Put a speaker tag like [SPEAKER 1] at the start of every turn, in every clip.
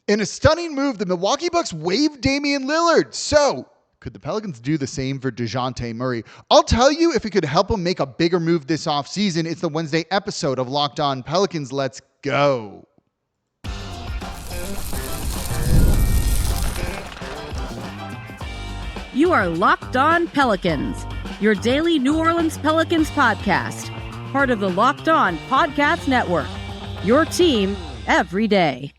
[SPEAKER 1] In a stunning move, the Milwaukee Bucks waived Damian Lillard. So, could the Pelicans do the same for Dejounte Murray? I'll tell you if it could help him make a bigger move this offseason. It's the Wednesday episode of Locked On Pelicans. Let's go.
[SPEAKER 2] You are Locked On Pelicans, your daily New Orleans Pelicans podcast, part of the Locked On Podcast Network, your team every day.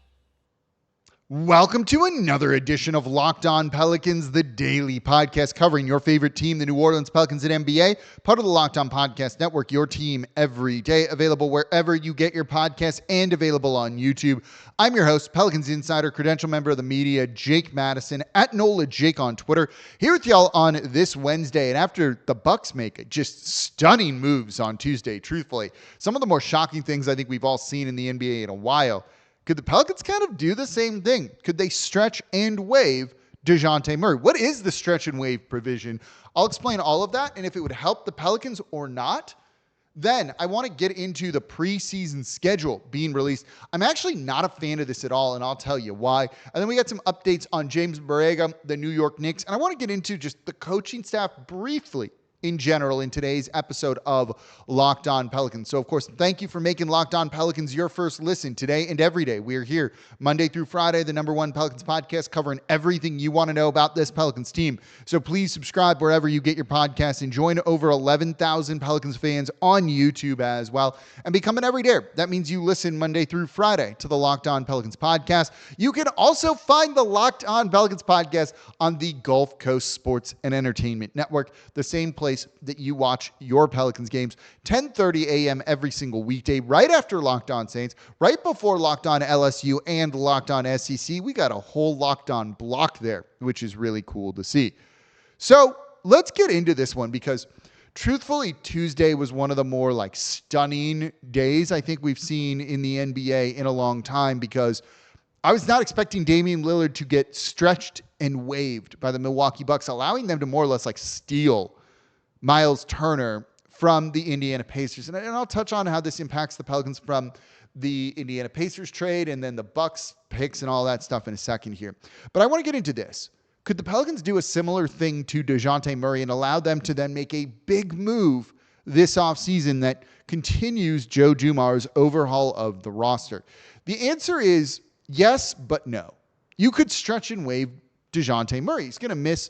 [SPEAKER 1] Welcome to another edition of Locked On Pelicans, the daily podcast covering your favorite team, the New Orleans Pelicans at NBA, part of the Locked On Podcast Network, your team every day, available wherever you get your podcasts and available on YouTube. I'm your host, Pelicans Insider, credential member of the media, Jake Madison, at NOLA Jake on Twitter, here with y'all on this Wednesday. And after the Bucks make just stunning moves on Tuesday, truthfully, some of the more shocking things I think we've all seen in the NBA in a while, could the Pelicans kind of do the same thing? Could they stretch and waive Dejounte Murray? What is the stretch and waive provision? I'll explain all of that, and if it would help the Pelicans or not. Then I want to get into the preseason schedule being released. I'm actually not a fan of this at all, and I'll tell you why. And then we got some updates on James Borrego, the New York Knicks, and I want to get into just the coaching staff briefly in general in today's episode of Locked On Pelicans. So, of course, thank you for making Locked On Pelicans your first listen today and every day. We are here Monday through Friday, the #1 Pelicans podcast, covering everything you want to know about this Pelicans team. So please subscribe wherever you get your podcasts and join over 11,000 Pelicans fans on YouTube as well and become an everyday. That means you listen Monday through Friday to the Locked On Pelicans podcast. You can also find the Locked On Pelicans podcast on the Gulf Coast Sports and Entertainment Network, the same place that you watch your Pelicans games, 10:30 a.m. every single weekday, right after Locked On Saints, right before Locked On LSU and Locked On SEC. We got a whole Locked On block there, which is really cool to see. So let's get into this one because truthfully, Tuesday was one of the more stunning days I think we've seen in the NBA in a long time, because I was not expecting Damian Lillard to get stretched and waived by the Milwaukee Bucks, allowing them to more or less steal Miles Turner from the Indiana Pacers. And I'll touch on how this impacts the Pelicans from the Indiana Pacers trade and then the Bucks picks and all that stuff in a second here. But I want to get into this. Could the Pelicans do a similar thing to Dejounte Murray and allow them to then make a big move this offseason that continues Joe Dumars' overhaul of the roster? The answer is yes, but no. You could stretch and waive Dejounte Murray. He's going to miss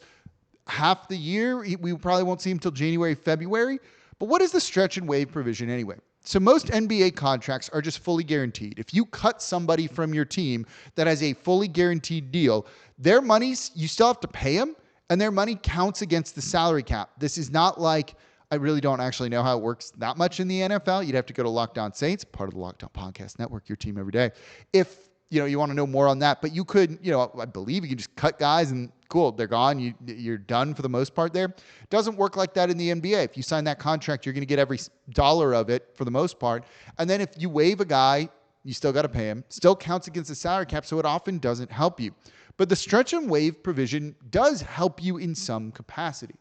[SPEAKER 1] half the year. We probably won't see him until January, February. But what is the stretch and waive provision anyway? So most NBA contracts are just fully guaranteed. If you cut somebody from your team that has a fully guaranteed deal, their money, you still have to pay them, and their money counts against the salary cap. This is not like, I really don't actually know how it works that much in the NFL. You'd have to go to Locked On Saints, part of the Locked On Podcast Network, your team every day. If you want to know more on that, but you could, I believe you can just cut guys and cool, they're gone. You're done for the most part there. It doesn't work like that in the NBA. If you sign that contract, you're going to get every dollar of it for the most part. And then if you waive a guy, you still got to pay him. Still counts against the salary cap, so it often doesn't help you. But the stretch and waive provision does help you in some capacity.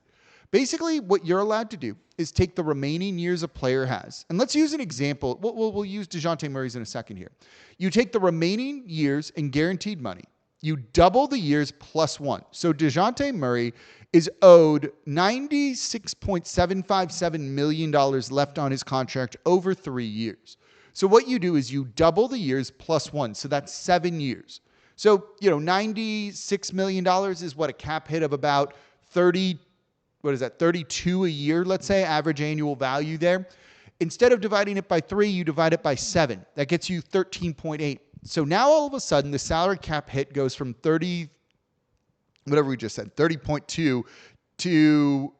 [SPEAKER 1] Basically, what you're allowed to do is take the remaining years a player has. And let's use an example. We'll use Dejounte Murray's in a second here. You take the remaining years in guaranteed money. You double the years plus one. So Dejounte Murray is owed $96.757 million left on his contract over 3 years. So what you do is you double the years plus one. So that's 7 years. So, $96 million is what, a cap hit of about 32 a year, let's say, average annual value there. Instead of dividing it by 3, you divide it by 7. That gets you 13.8. So now all of a sudden the salary cap hit goes from 30.2 to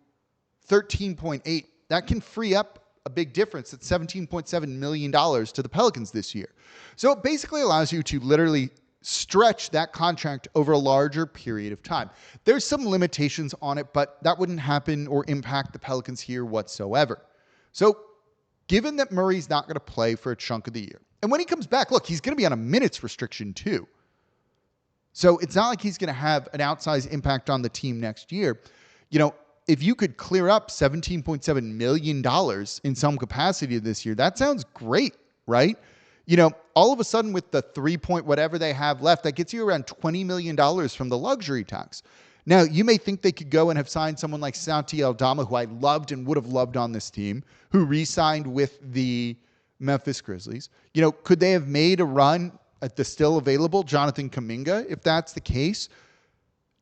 [SPEAKER 1] 13.8. That can free up a big difference. It's $17.7 million to the Pelicans this year. So it basically allows you to literally stretch that contract over a larger period of time. There's some limitations on it, but that wouldn't happen or impact the Pelicans here whatsoever. So given that Murray's not going to play for a chunk of the year, and when he comes back, look, he's going to be on a minutes restriction too. So it's not like he's going to have an outsized impact on the team next year. If you could clear up $17.7 million in some capacity this year, that sounds great, right? All of a sudden with the 3 point whatever they have left, that gets you around $20 million from the luxury tax. Now, you may think they could go and have signed someone like Santi Aldama, who I loved and would have loved on this team, who re-signed with the Memphis Grizzlies. Could they have made a run at the still available Jonathan Kuminga if that's the case?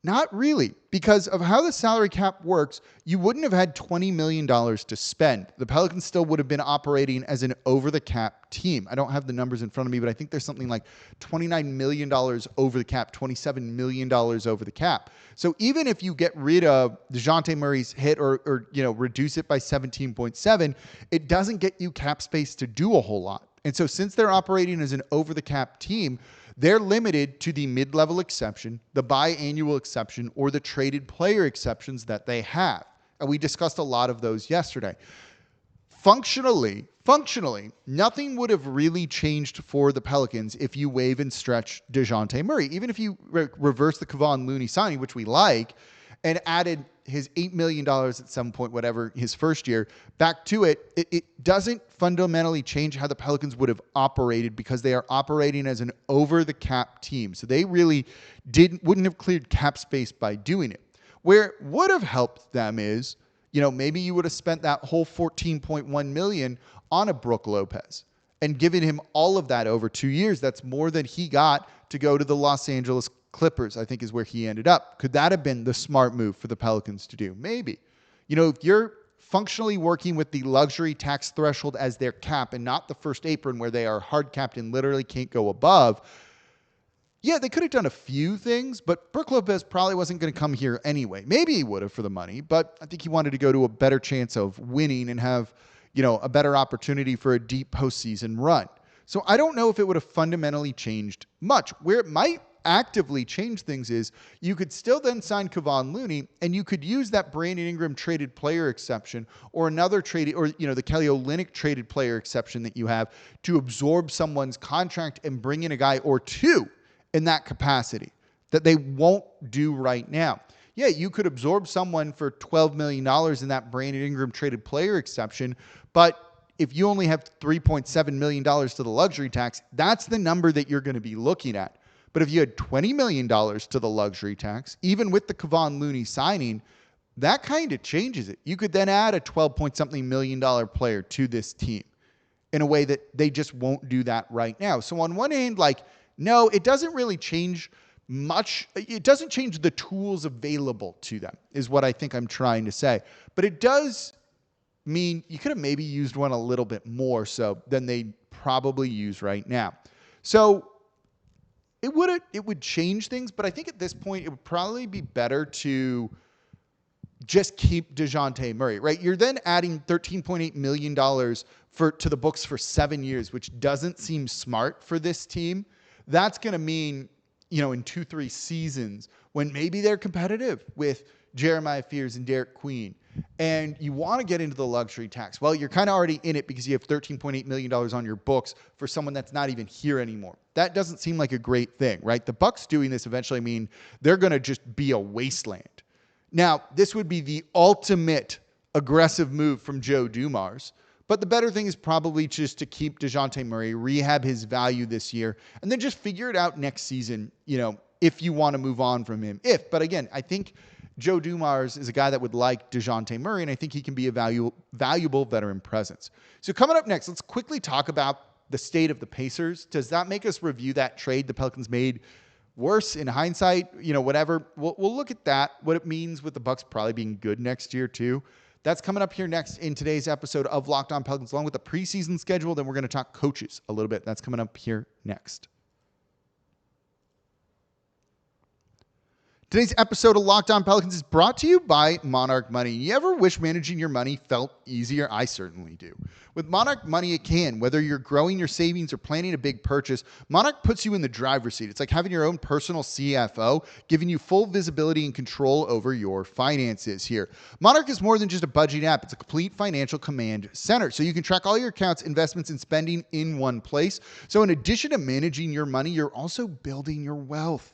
[SPEAKER 1] Not really, because of how the salary cap works. You wouldn't have had $20 million to spend. The Pelicans still would have been operating as an over-the-cap team. I don't have the numbers in front of me, but I think there's something like $29 million over the cap, $27 million over the cap. So even if you get rid of Dejounte Murray's hit or reduce it by 17.7, it doesn't get you cap space to do a whole lot. And so since they're operating as an over-the-cap team, they're limited to the mid-level exception, the biannual exception, or the traded player exceptions that they have. And we discussed a lot of those yesterday. Functionally, nothing would have really changed for the Pelicans if you waive and stretch Dejounte Murray. Even if you reverse the Kevon Looney signing, which we like, and added his $8 million at some point, whatever, his first year, back to it doesn't fundamentally change how the Pelicans would have operated, because they are operating as an over-the-cap team. So they really wouldn't have cleared cap space by doing it. Where it would have helped them is, maybe you would have spent that whole $14.1 million on a Brook Lopez and given him all of that over 2 years. That's more than he got to go to the Los Angeles Clippers, I think, is where he ended up. Could that have been the smart move for the Pelicans to do? Maybe. If you're functionally working with the luxury tax threshold as their cap and not the first apron where they are hard capped and literally can't go above, yeah, they could have done a few things, but Brook Lopez probably wasn't going to come here anyway. Maybe he would have for the money, but I think he wanted to go to a better chance of winning and have, a better opportunity for a deep postseason run. So I don't know if it would have fundamentally changed much. Where it might actively change things is you could still then sign Kevon Looney, and you could use that Brandon Ingram traded player exception or another trade, or the Kelly Olynyk traded player exception that you have to absorb someone's contract and bring in a guy or two in that capacity that they won't do right now. Yeah, you could absorb someone for $12 million in that Brandon Ingram traded player exception, but if you only have $3.7 million to the luxury tax, that's the number that you're going to be looking at. But if you had $20 million to the luxury tax, even with the Kevon Looney signing, that kind of changes it. You could then add a 12-point-something million dollar player to this team in a way that they just won't do that right now. So on one hand, no, it doesn't really change much. It doesn't change the tools available to them, is what I think I'm trying to say. But it does mean you could have maybe used one a little bit more so than they probably use right now. So it would change things, but I think at this point it would probably be better to just keep Dejounte Murray, right? You're then adding $13.8 million to the books for 7 years, which doesn't seem smart for this team. That's going to mean, in 2-3 seasons when maybe they're competitive with Jeremiah Fears and Derek Queen, and you want to get into the luxury tax. Well, you're kind of already in it because you have $13.8 million on your books for someone that's not even here anymore. That doesn't seem like a great thing, right? The Bucks doing this eventually mean they're going to just be a wasteland. Now, this would be the ultimate aggressive move from Joe Dumars, but the better thing is probably just to keep Dejounte Murray, rehab his value this year, and then just figure it out next season, if you want to move on from him. But again, I think Joe Dumars is a guy that would like Dejounte Murray, and I think he can be a valuable veteran presence. So coming up next, let's quickly talk about the state of the Pacers. Does that make us review that trade the Pelicans made worse in hindsight? Whatever. We'll look at that, what it means with the Bucks probably being good next year too. That's coming up here next in today's episode of Locked On Pelicans, along with the preseason schedule. Then we're going to talk coaches a little bit. That's coming up here next. Today's episode of Locked On Pelicans is brought to you by Monarch Money. You ever wish managing your money felt easier? I certainly do. With Monarch Money, it can. Whether you're growing your savings or planning a big purchase, Monarch puts you in the driver's seat. It's like having your own personal CFO, giving you full visibility and control over your finances here. Monarch is more than just a budgeting app. It's a complete financial command center. So you can track all your accounts, investments, and spending in one place. So in addition to managing your money, you're also building your wealth.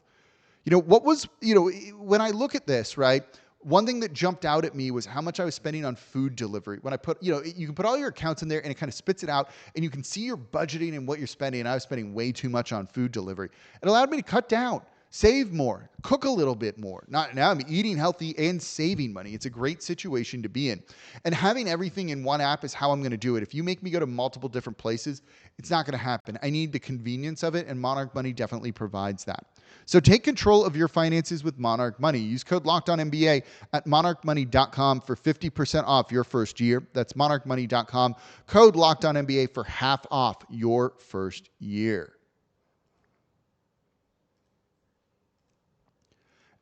[SPEAKER 1] When I look at this, right, One thing that jumped out at me was how much I was spending on food delivery. When I put, you can put all your accounts in there and it kind of spits it out and you can see your budgeting and what you're spending. And I was spending way too much on food delivery. It allowed me to cut down, save more, cook a little bit more. Now I'm eating healthy and saving money. It's a great situation to be in. And having everything in one app is how I'm going to do it. If you make me go to multiple different places, it's not going to happen. I need the convenience of it, and Monarch Money definitely provides that. So take control of your finances with Monarch Money. Use code LOCKEDONNBA at monarchmoney.com for 50% off your first year. That's monarchmoney.com. Code LOCKEDONNBA for half off your first year.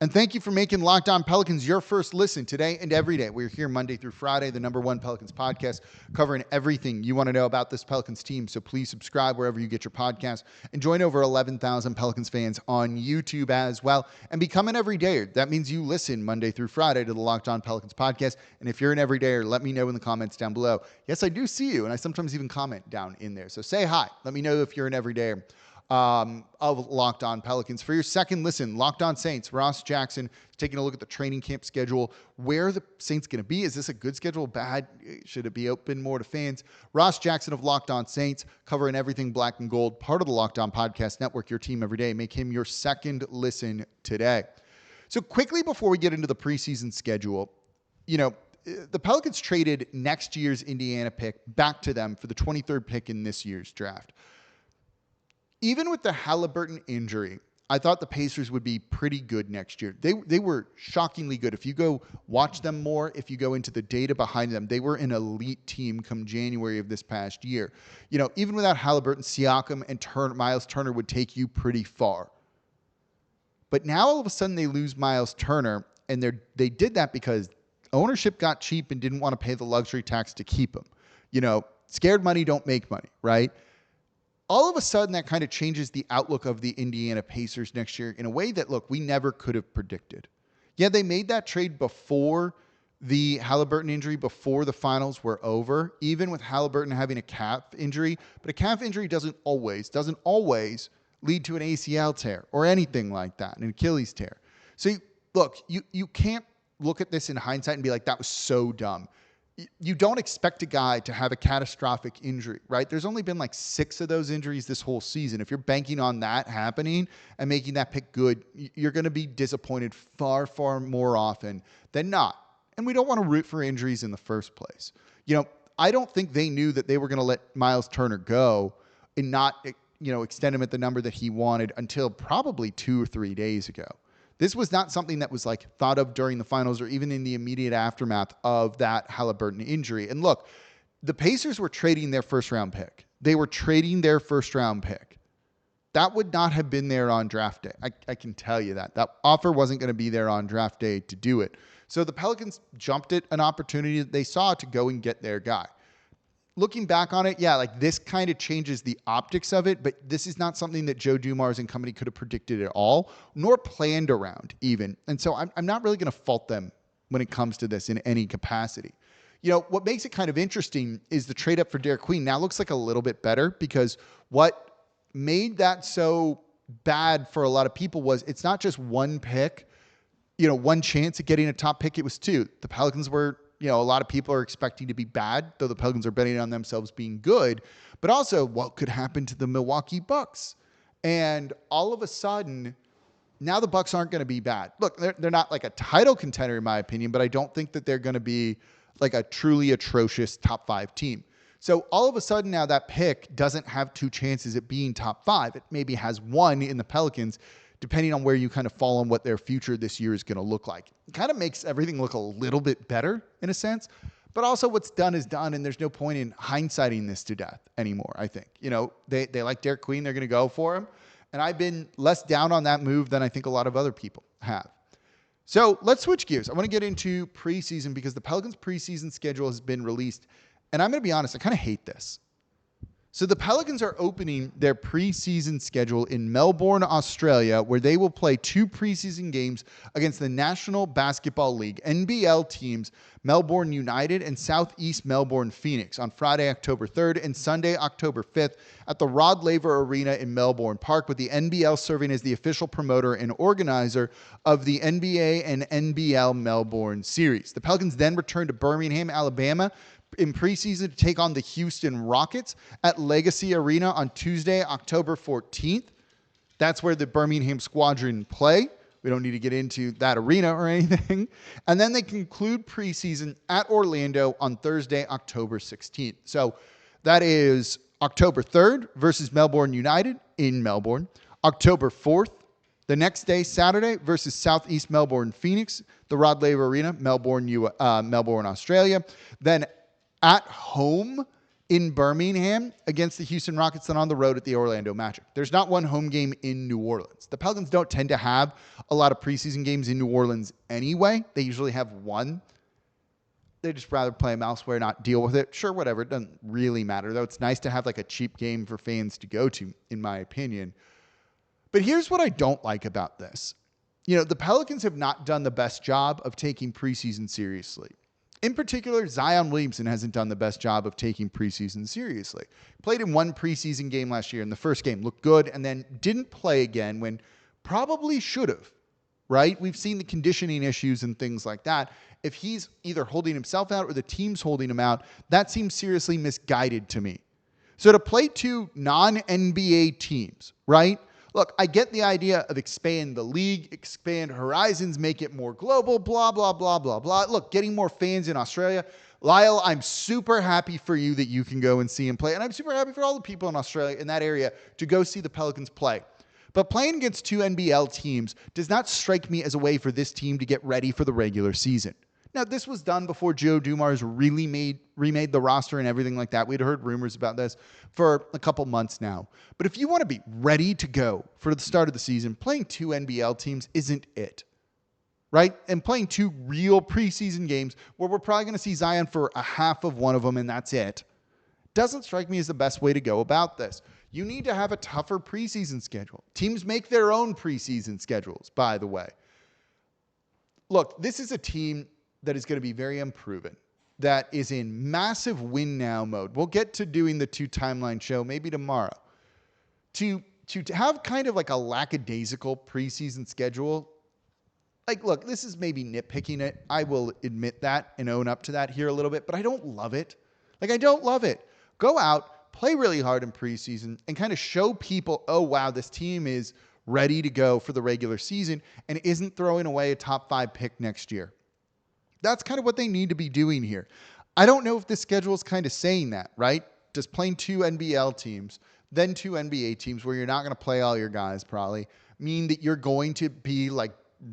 [SPEAKER 1] And thank you for making Locked On Pelicans your first listen today and every day. We're here Monday through Friday, the #1 Pelicans podcast, covering everything you want to know about this Pelicans team. So please subscribe wherever you get your podcasts and join over 11,000 Pelicans fans on YouTube as well. And become an everydayer. That means you listen Monday through Friday to the Locked On Pelicans podcast. And if you're an everydayer, let me know in the comments down below. Yes, I do see you, and I sometimes even comment down in there. So say hi. Let me know if you're an everydayer of Locked On Pelicans. For your second listen, Locked On Saints, Ross Jackson taking a look at the training camp schedule. Where are the Saints going to be? Is this a good schedule? Bad? Should it be open more to fans? Ross Jackson of Locked On Saints, covering everything black and gold, part of the Locked On Podcast Network, your team every day. Make him your second listen today. So quickly before we get into the preseason schedule, the Pelicans traded next year's Indiana pick back to them for the 23rd pick in this year's draft. Even with the Halliburton injury, I thought the Pacers would be pretty good next year. They were shockingly good. If you go watch them more, if you go into the data behind them, they were an elite team come January of this past year. Even without Halliburton, Siakam and Miles Turner would take you pretty far. But now all of a sudden they lose Miles Turner, and they did that because ownership got cheap and didn't want to pay the luxury tax to keep him. Scared money don't make money, right? All of a sudden, that kind of changes the outlook of the Indiana Pacers next year in a way that, look, we never could have predicted. Yeah, they made that trade before the Halliburton injury, before the finals were over, even with Halliburton having a calf injury. But a calf injury doesn't always lead to an ACL tear or anything like that, an Achilles tear. So, look, you can't look at this in hindsight and be like, that was so dumb. You don't expect a guy to have a catastrophic injury, right? There's only been like 6 of those injuries this whole season. If you're banking on that happening and making that pick good, you're going to be disappointed far, far more often than not. And we don't want to root for injuries in the first place. I don't think they knew that they were going to let Miles Turner go and not, extend him at the number that he wanted until probably 2 or 3 days ago. This was not something that was thought of during the finals or even in the immediate aftermath of that Halliburton injury. And look, the Pacers were trading their first round pick. They were trading their first round pick. That would not have been there on draft day. I can tell you that. That offer wasn't going to be there on draft day to do it. So the Pelicans jumped at an opportunity that they saw to go and get their guy. Looking back on it, this kind of changes the optics of it, but this is not something that Joe Dumars and company could have predicted at all, nor planned around even. And so I'm not really going to fault them when it comes to this in any capacity. What makes it kind of interesting is the trade up for Derek Queen now looks like a little bit better, because what made that so bad for a lot of people was it's not just one pick, one chance at getting a top pick. It was 2. The Pelicans were, a lot of people are expecting to be bad, though the Pelicans are betting on themselves being good, but also what could happen to the Milwaukee Bucks. And all of a sudden, now the Bucks aren't going to be bad. Look, they're not like a title contender in my opinion, but I don't think that they're going to be like a truly atrocious top 5 team. So all of a sudden now that pick doesn't have 2 chances at being top 5. It maybe has 1 in the Pelicans, depending on where you kind of fall on what their future this year is going to look like. It kind of makes everything look a little bit better in a sense, but also what's done is done, and there's no point in hindsighting this to death anymore, I think. They like Derek Queen. They're going to go for him, and I've been less down on that move than I think a lot of other people have. So let's switch gears. I want to get into preseason because the Pelicans preseason schedule has been released, and I'm going to be honest, I kind of hate this. So the Pelicans are opening their preseason schedule in Melbourne, Australia, where they will play 2 preseason games against the National Basketball League NBL teams Melbourne United and Southeast Melbourne Phoenix on Friday, October 3rd and Sunday, October 5th at the Rod Laver Arena in Melbourne Park, with the NBL serving as the official promoter and organizer of the NBA and NBL Melbourne series. The Pelicans then return to Birmingham, Alabama in preseason to take on the Houston Rockets at Legacy Arena on Tuesday, October 14th. That's where the Birmingham Squadron play. We don't need to get into that arena or anything. And then they conclude preseason at Orlando on Thursday, October 16th. So that is October 3rd versus Melbourne United in Melbourne. October 4th, the next day, Saturday, versus Southeast Melbourne Phoenix, the Rod Laver Arena, Melbourne, Australia. Then at home in Birmingham against the Houston Rockets, then on the road at the Orlando Magic. There's not one home game in New Orleans. The Pelicans don't tend to have a lot of preseason games in New Orleans anyway. They usually have one. They just rather play them elsewhere, not deal with it. Sure, whatever. It doesn't really matter, though. It's nice to have like a cheap game for fans to go to, in my opinion. But here's what I don't like about this. The Pelicans have not done the best job of taking preseason seriously. In particular, Zion Williamson hasn't done the best job of taking preseason seriously. Played in one preseason game last year. In the first game, looked good, and then didn't play again when probably should have, right? We've seen the conditioning issues and things like that. If he's either holding himself out or the team's holding him out, that seems seriously misguided to me. So to play 2 non-NBA teams, right? Look, I get the idea of expand the league, expand horizons, make it more global, blah, blah, blah, blah, blah. Look, getting more fans in Australia. Lyle, I'm super happy for you that you can go and see him play. And I'm super happy for all the people in Australia in that area to go see the Pelicans play. But playing against 2 NBL teams does not strike me as a way for this team to get ready for the regular season. Now, this was done before Joe Dumars really remade the roster and everything like that. We'd heard rumors about this for a couple months now. But if you want to be ready to go for the start of the season, playing 2 NBL teams isn't it, right? And playing 2 real preseason games where we're probably going to see Zion for a half of one of them and that's it, doesn't strike me as the best way to go about this. You need to have a tougher preseason schedule. Teams make their own preseason schedules, by the way. Look, this is a team that is going to be very unproven, that is in massive win now mode. We'll get to doing the 2 timeline show maybe tomorrow. To have kind of like a lackadaisical preseason schedule, like, look, this is maybe nitpicking it. I will admit that and own up to that here a little bit, but I don't love it. Like, I don't love it. Go out, play really hard in preseason, and kind of show people, oh, wow, this team is ready to go for the regular season and isn't throwing away a top 5 pick next year. That's kind of what they need to be doing here. I don't know if this schedule is kind of saying that, right? Just playing 2 NBL teams, then 2 NBA teams where you're not going to play all your guys probably, mean that you're going to be like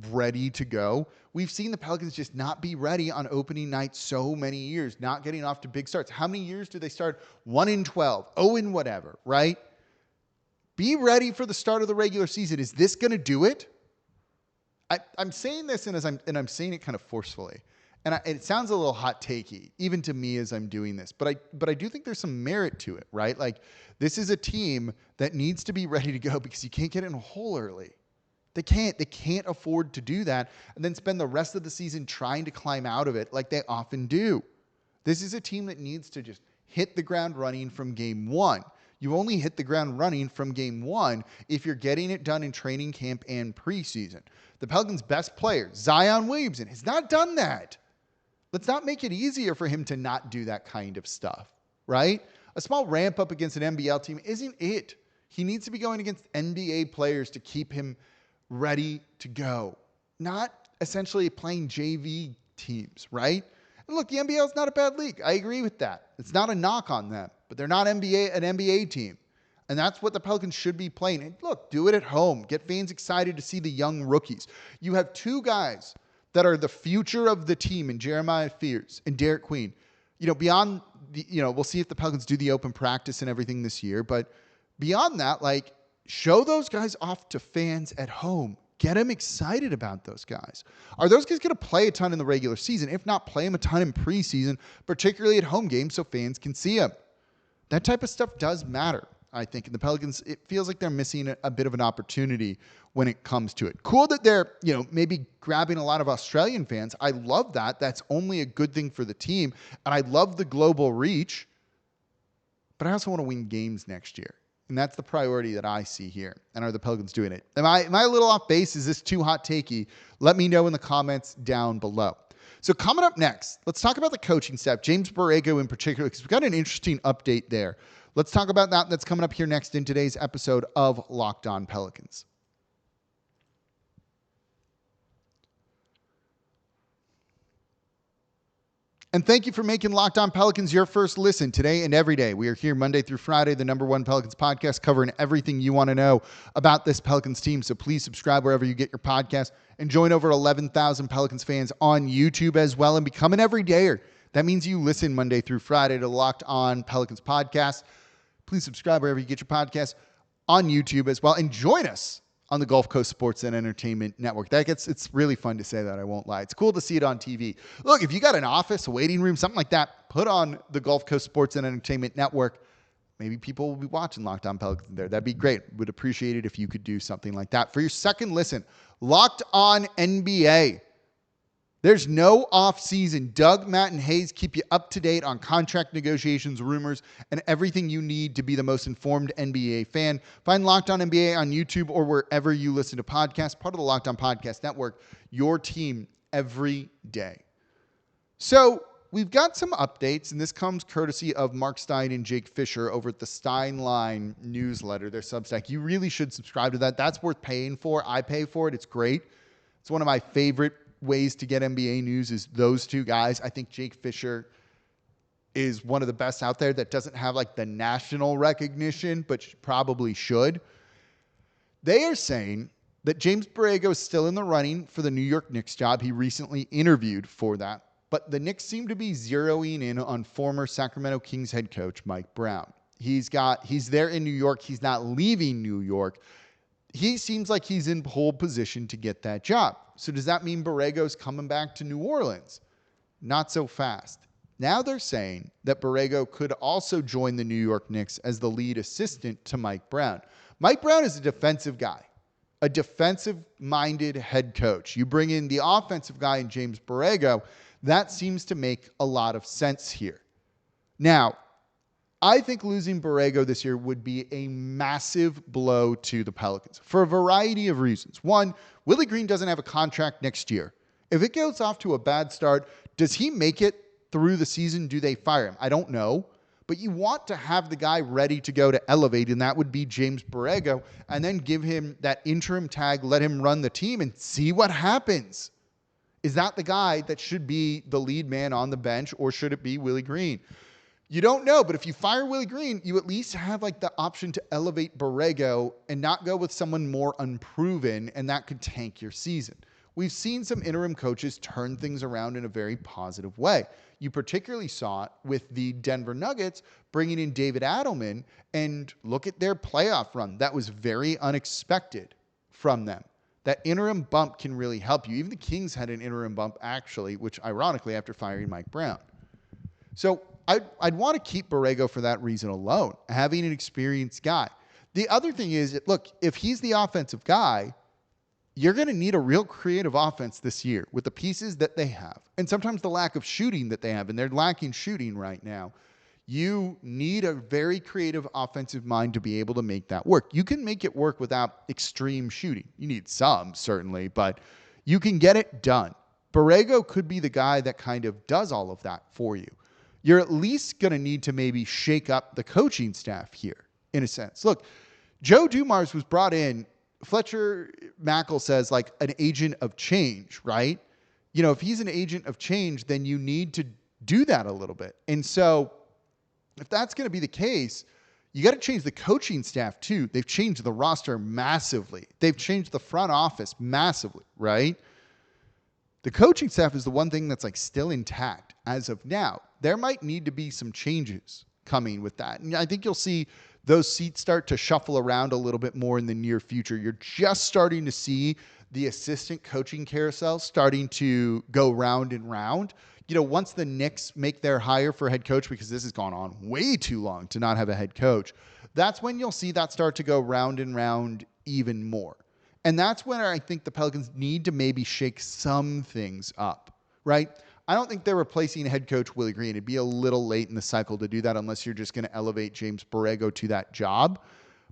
[SPEAKER 1] ready to go. We've seen the Pelicans just not be ready on opening night so many years, not getting off to big starts. How many years do they start? 1-12, 0 whatever, right? Be ready for the start of the regular season. Is this going to do it? I'm saying this and I'm saying it kind of forcefully. And it sounds a little hot takey, even to me as I'm doing this. But I do think there's some merit to it, right? Like, this is a team that needs to be ready to go because you can't get in a hole early. They can't afford to do that and then spend the rest of the season trying to climb out of it like they often do. This is a team that needs to just hit the ground running from game 1. You only hit the ground running from game 1 if you're getting it done in training camp and preseason. The Pelicans' best player, Zion Williamson, has not done that. Let's not make it easier for him to not do that kind of stuff, right? A small ramp up against an NBL team isn't it. He needs to be going against NBA players to keep him ready to go, not essentially playing JV teams, right? And look, the NBL is not a bad league. I agree with that. It's not a knock on them, but they're not an NBA team. And that's what the Pelicans should be playing. And look, do it at home. Get fans excited to see the young rookies. You have 2 guys that are the future of the team in Jeremiah Fears and Derek Queen. Beyond the, we'll see if the Pelicans do the open practice and everything this year. But beyond that, like, show those guys off to fans at home. Get them excited about those guys. Are those guys going to play a ton in the regular season? If not, play them a ton in preseason, particularly at home games so fans can see them. That type of stuff does matter, I think. And the Pelicans, it feels like they're missing a bit of an opportunity when it comes to it. Cool that they're, maybe grabbing a lot of Australian fans. I love that. That's only a good thing for the team. And I love the global reach. But I also want to win games next year. And that's the priority that I see here. And are the Pelicans doing it? Am I a little off base? Is this too hot takey? Let me know in the comments down below. So coming up next, let's talk about the coaching staff, James Borrego in particular, because we've got an interesting update there. Let's talk about that. That's coming up here next in today's episode of Locked On Pelicans. And thank you for making Locked On Pelicans your first listen today and every day. We are here Monday through Friday, the #1 Pelicans podcast, covering everything you want to know about this Pelicans team. So please subscribe wherever you get your podcast and join over 11,000 Pelicans fans on YouTube as well and become an everydayer. That means you listen Monday through Friday to Locked On Pelicans podcast. Please subscribe wherever you get your podcast on YouTube as well and join us on the Gulf Coast Sports and Entertainment Network. It's really fun to say that, I won't lie. It's cool to see it on TV. Look, if you got an office, a waiting room, something like that, put on the Gulf Coast Sports and Entertainment Network. Maybe people will be watching Locked On Pelicans there. That'd be great. Would appreciate it if you could do something like that. For your second listen, Locked On NBA. There's no offseason. Doug, Matt, and Hayes keep you up to date on contract negotiations, rumors, and everything you need to be the most informed NBA fan. Find Locked On NBA on YouTube or wherever you listen to podcasts, part of the Locked On Podcast Network, your team every day. So we've got some updates, and this comes courtesy of Mark Stein and Jake Fisher over at the Steinline newsletter, their Substack. You really should subscribe to that. That's worth paying for. I pay for it. It's great. It's one of my favorite ways to get NBA news is those two guys. I think Jake Fisher is one of the best out there that doesn't have like the national recognition, but probably should. They are saying that James Borrego is still in the running for the New York Knicks job. He recently interviewed for that, but the Knicks seem to be zeroing in on former Sacramento Kings head coach Mike Brown. He's there in New York. He's not leaving New York. He seems like he's in pole position to get that job. So does that mean Borrego's coming back to New Orleans? Not so fast. Now they're saying that Borrego could also join the New York Knicks as the lead assistant to Mike Brown. Mike Brown is a defensive guy, a defensive-minded head coach. You bring in the offensive guy in James Borrego, that seems to make a lot of sense here. Now, I think losing Borrego this year would be a massive blow to the Pelicans for a variety of reasons. One, Willie Green doesn't have a contract next year. If it goes off to a bad start, does he make it through the season? Do they fire him? I don't know. But you want to have the guy ready to go to elevate, and that would be James Borrego, and then give him that interim tag, let him run the team, and see what happens. Is that the guy that should be the lead man on the bench, or should it be Willie Green? You don't know, but if you fire Willie Green, you at least have like the option to elevate Borrego and not go with someone more unproven, and that could tank your season. We've seen some interim coaches turn things around in a very positive way. You particularly saw it with the Denver Nuggets bringing in David Adelman, and look at their playoff run. That was very unexpected from them. That interim bump can really help you. Even the Kings had an interim bump, actually, which ironically after firing Mike Brown. So I'd want to keep Borrego for that reason alone, having an experienced guy. The other thing is, look, if he's the offensive guy, you're going to need a real creative offense this year with the pieces that they have. And sometimes the lack of shooting that they have, and they're lacking shooting right now. You need a very creative offensive mind to be able to make that work. You can make it work without extreme shooting. You need some, certainly, but you can get it done. Borrego could be the guy that kind of does all of that for you. You're at least going to need to maybe shake up the coaching staff here, in a sense. Look, Joe Dumars was brought in, Fletcher Mackel says, like an agent of change, right? You know, if he's an agent of change, then you need to do that a little bit. And so if that's going to be the case, you got to change the coaching staff too. They've changed the roster massively. They've changed the front office massively, right? The coaching staff is the one thing that's like still intact as of now. There might need to be some changes coming with that. And I think you'll see those seats start to shuffle around a little bit more in the near future. You're just starting to see the assistant coaching carousel starting to go round and round. once the Knicks make their hire for head coach, because this has gone on way too long to not have a head coach, that's when you'll see that start to go round and round even more. And that's when I think the Pelicans need to maybe shake some things up, right? I don't think they're replacing head coach Willie Green. It'd be a little late in the cycle to do that unless you're just going to elevate James Borrego to that job.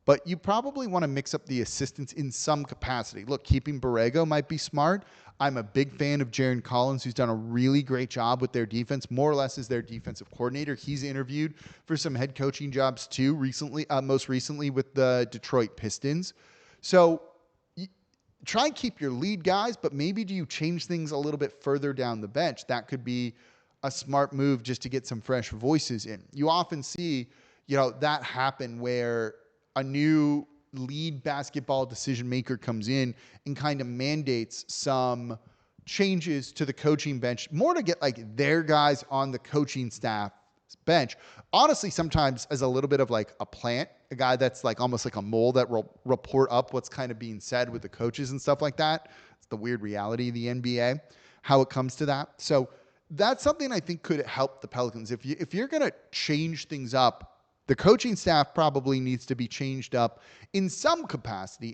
[SPEAKER 1] But you probably want to mix up the assistants in some capacity. Look, keeping Borrego might be smart. I'm a big fan of Jaron Collins, who's done a really great job with their defense, more or less as their defensive coordinator. He's interviewed for some head coaching jobs too recently, most recently with the Detroit Pistons. So try and keep your lead guys, but maybe do you change things a little bit further down the bench? That could be a smart move just to get some fresh voices in. You often see, that happen where a new lead basketball decision maker comes in and kind of mandates some changes to the coaching bench, more to get like their guys on the coaching staff bench. Honestly, sometimes as a little bit of like a plant, a guy that's like almost like a mole that will report up what's kind of being said with the coaches and stuff like that. It's the weird reality of the NBA, how it comes to that. So that's something I think could help the Pelicans. If you're going to change things up, the coaching staff probably needs to be changed up in some capacity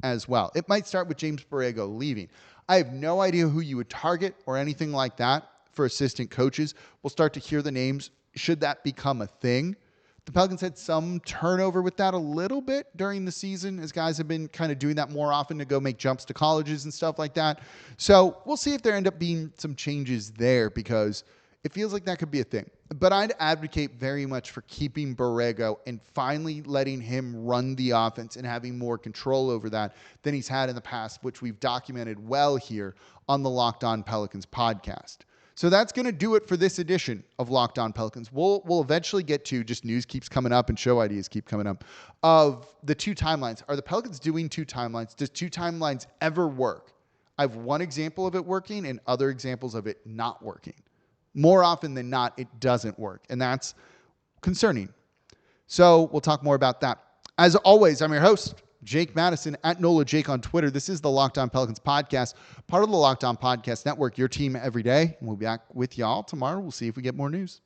[SPEAKER 1] as well. It might start with James Borrego leaving. I have no idea who you would target or anything like that for assistant coaches. We'll start to hear the names should that become a thing. The Pelicans had some turnover with that a little bit during the season, as guys have been kind of doing that more often to go make jumps to colleges and stuff like that. So we'll see if there end up being some changes there, because it feels like that could be a thing. But I'd advocate very much for keeping Borrego and finally letting him run the offense and having more control over that than he's had in the past, which we've documented well here on the Locked On Pelicans podcast. So that's going to do it for this edition of Locked On Pelicans. We'll eventually get to, just news keeps coming up and show ideas keep coming up, of the two timelines. Are the Pelicans doing two timelines? Does two timelines ever work? I have one example of it working and other examples of it not working. More often than not, it doesn't work, and that's concerning. So we'll talk more about that. As always, I'm your host, Jake Madison, at NOLA Jake on Twitter. This is the Locked On Pelicans podcast, part of the Locked On Podcast Network, your team every day. And we'll be back with y'all tomorrow. We'll see if we get more news.